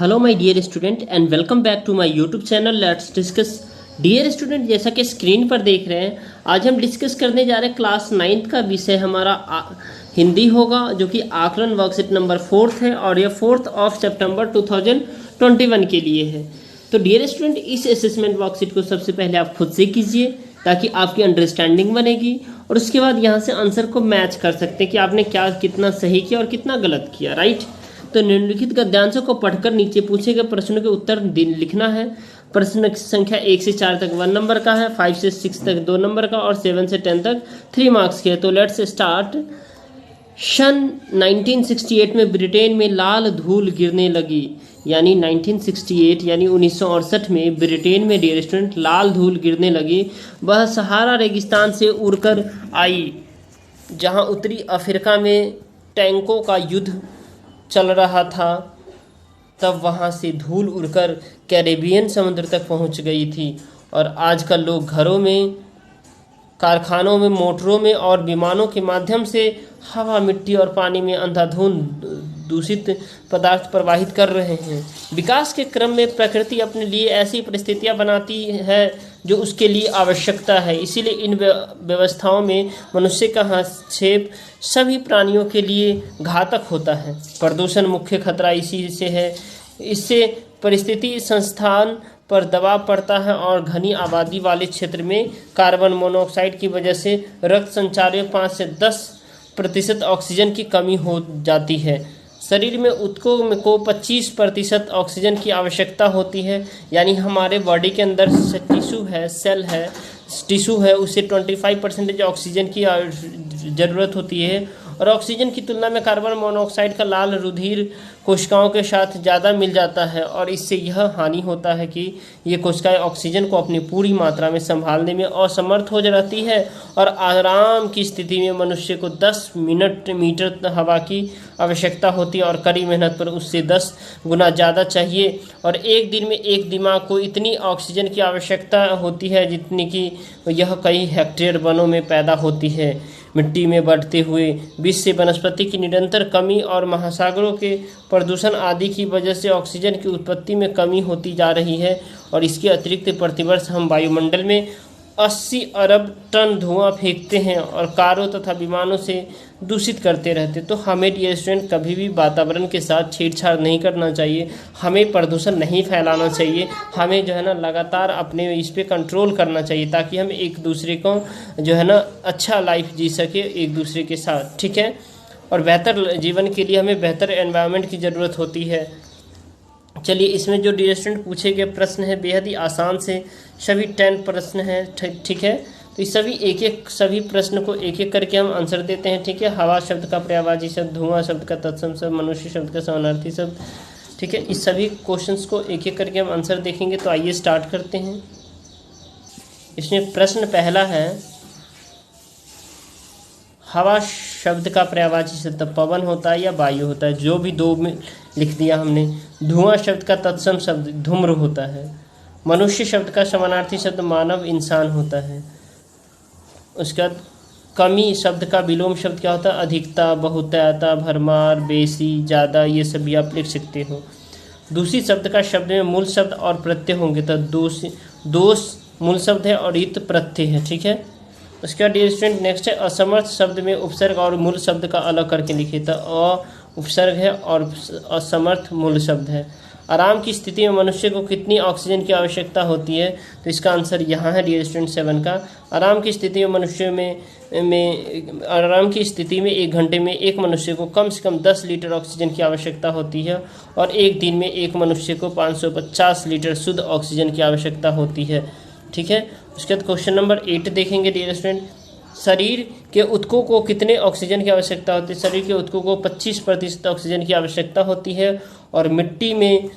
Hello my dear student and welcome back to my YouTube channel let's discuss. Dear student, जैसा कि screen पर देख रहे हैं, आज हम डिस्कस करने जा रहे हैं क्लास 9th का विषय हमारा हिंदी होगा, जो कि आकलन वर्कशीट नंबर 4 है और यह 4 सितंबर 2021 के लिए है। तो डियर स्टूडेंट, इस असेसमेंट वर्कशीट को सबसे पहले आप खुद से कीजिए ताकि आपकी अंडरस्टैंडिंग बनेगी और उसके बाद यहाँ से आंसर को मैच कर सकते हैं कि आपने क्या कितना सही किया और कितना गलत किया, राइट। तो निम्नलिखित गद्यांशों को पढ़कर नीचे पूछे गए प्रश्नों के उत्तर लिखना है। प्रश्न संख्या 1 से 4 तक 1 नंबर का है, 5 से 6 तक 2 नंबर का और 7 से 10 तक 3 मार्क्स के है। तो लेट्स स्टार्ट। सन 1968 में ब्रिटेन में लाल धूल गिरने लगी, यानी 1968 यानी 1968 में ब्रिटेन में डियर स्टूडेंट लाल धूल गिरने लगी। वह सहारा रेगिस्तान से उड़कर आई, जहां उत्तरी अफ्रीका में टैंकों का युद्ध चल रहा था। तब वहाँ से धूल उड़कर कैरेबियन समुद्र तक पहुँच गई थी और आजकल लोग घरों में, कारखानों में, मोटरों में और विमानों के माध्यम से हवा, मिट्टी और पानी में अंधाधुंध दूषित पदार्थ प्रवाहित कर रहे हैं। विकास के क्रम में प्रकृति अपने लिए ऐसी परिस्थितियां बनाती है जो उसके लिए आवश्यकता है, इसीलिए इन व्यवस्थाओं में मनुष्य का हस्तक्षेप सभी प्राणियों के लिए घातक होता है। प्रदूषण मुख्य खतरा इसी से है। इससे परिस्थिति संस्थान पर दबाव पड़ता है और घनी आबादी वाले क्षेत्र में कार्बन मोनोऑक्साइड की वजह से रक्त संचार में 5 से 10% ऑक्सीजन की कमी हो जाती है। शरीर में ऊतकों को 25% ऑक्सीजन की आवश्यकता होती है, यानी हमारे बॉडी के अंदर टिश्यू है, सेल है, टिश्यू है, उसे 25% ऑक्सीजन की ज़रूरत होती है और ऑक्सीजन की तुलना में कार्बन मोनोऑक्साइड का लाल रुधिर कोशिकाओं के साथ ज़्यादा मिल जाता है और इससे यह हानि होता है कि ये कोशिकाएं ऑक्सीजन को अपनी पूरी मात्रा में संभालने में असमर्थ हो जाती है और आराम की स्थिति में मनुष्य को 10 मीटर हवा की आवश्यकता होती है और कड़ी मेहनत पर उससे 10 गुना ज़्यादा चाहिए। और एक दिन में एक दिमाग को इतनी ऑक्सीजन की आवश्यकता होती है जितनी कि यह कई हेक्टेयर वनों में पैदा होती है। मिट्टी में बढ़ते हुए विष से वनस्पति की निरंतर कमी और महासागरों के प्रदूषण आदि की वजह से ऑक्सीजन की उत्पत्ति में कमी होती जा रही है और इसके अतिरिक्त प्रतिवर्ष हम वायुमंडल में 80 अरब टन धुआं फेंकते हैं और कारों तथा विमानों से दूषित करते रहते। तो हमें डियर स्टूडेंट कभी भी वातावरण के साथ छेड़छाड़ नहीं करना चाहिए, हमें प्रदूषण नहीं फैलाना चाहिए, हमें जो है ना लगातार अपने इस पे कंट्रोल करना चाहिए ताकि हम एक दूसरे को जो है ना अच्छा लाइफ जी सके एक दूसरे के साथ, ठीक है। और बेहतर जीवन के लिए हमें बेहतर एनवायरनमेंट की ज़रूरत होती है। चलिए, इसमें जो डियर स्टूडेंट पूछे गए प्रश्न है बेहद ही आसान से, सभी 10 प्रश्न हैं, ठीक है। तो इस सभी प्रश्न को एक एक करके हम आंसर देते हैं, ठीक है। हवा शब्द का पर्यायवाची शब्द, धुआं शब्द का तत्सम शब्द, मनुष्य शब्द का समानार्थी शब्द, ठीक है। इस सभी क्वेश्चंस को एक एक करके हम आंसर देखेंगे। तो आइए स्टार्ट करते हैं। इसमें प्रश्न पहला है, हवा शब्द का पर्यायवाची शब्द पवन होता है या वायु होता है, जो भी दो में लिख दिया हमने। धुआं शब्द का तत्सम शब्द धूम्र होता है। मनुष्य शब्द का समानार्थी शब्द मानव, इंसान होता है। उसके बाद कमी शब्द का विलोम शब्द क्या होता है, अधिकता, बहुतायता, भरमार, बेसी, ज़्यादा, ये सभी आप लिख सकते हो। दूसरी शब्द का शब्द में मूल शब्द और प्रत्यय होंगे, तो दोष मूल शब्द है और इत प्रत्यय है, ठीक है। उसके बाद डियर स्टूडेंट नेक्स्ट है, असमर्थ शब्द में उपसर्ग और मूल शब्द का अलग करके लिखे, तो अ उपसर्ग है और असमर्थ मूल शब्द है। आराम की स्थिति में मनुष्य को कितनी ऑक्सीजन की आवश्यकता होती है, तो इसका आंसर यहाँ है डियर स्टूडेंट 7 का। आराम की स्थिति में मनुष्य में आराम की स्थिति में 1 घंटे में एक मनुष्य को कम से कम 10 लीटर ऑक्सीजन की आवश्यकता होती है और एक दिन में एक मनुष्य को 550 लीटर शुद्ध ऑक्सीजन की आवश्यकता होती है, ठीक है। उसके बाद क्वेश्चन नंबर 8 देखेंगे डियर स्टूडेंट। शरीर के ऊतकों को कितने ऑक्सीजन की आवश्यकता होती है, शरीर के ऊतकों को 25% ऑक्सीजन की आवश्यकता होती है और मिट्टी में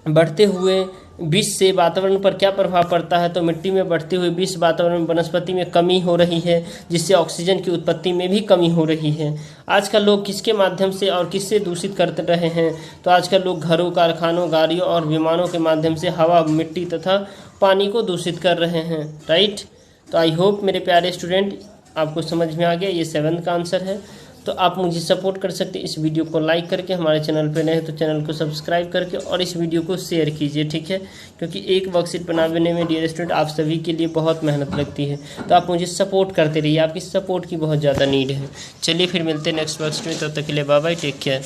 बढ़ते हुए विष से वातावरण पर क्या प्रभाव पड़ता है, तो मिट्टी में बढ़ते हुए विष वातावरण में वनस्पति में कमी हो रही है, जिससे ऑक्सीजन की उत्पत्ति में भी कमी हो रही है। आजकल लोग किसके माध्यम से और किससे दूषित करते रहे हैं, तो आजकल लोग घरों, कारखानों, गाड़ियों और विमानों के माध्यम से हवा, मिट्टी तथा पानी को दूषित कर रहे हैं, राइट। तो आई होप मेरे प्यारे स्टूडेंट आपको समझ में आ गया, ये 7th का आंसर है। तो आप मुझे सपोर्ट कर सकते हैं इस वीडियो को लाइक करके, हमारे चैनल पर नए हैं तो चैनल को सब्सक्राइब करके और इस वीडियो को शेयर कीजिए, ठीक है। क्योंकि एक वर्कशीट बनाने में डियर स्टूडेंट आप सभी के लिए बहुत मेहनत लगती है, तो आप मुझे सपोर्ट करते रहिए, आपकी सपोर्ट की बहुत ज़्यादा नीड है। चलिए फिर मिलते हैं नेक्स्ट वर्कशीट में, तब तक के लिए बाय बाय, टेक केयर।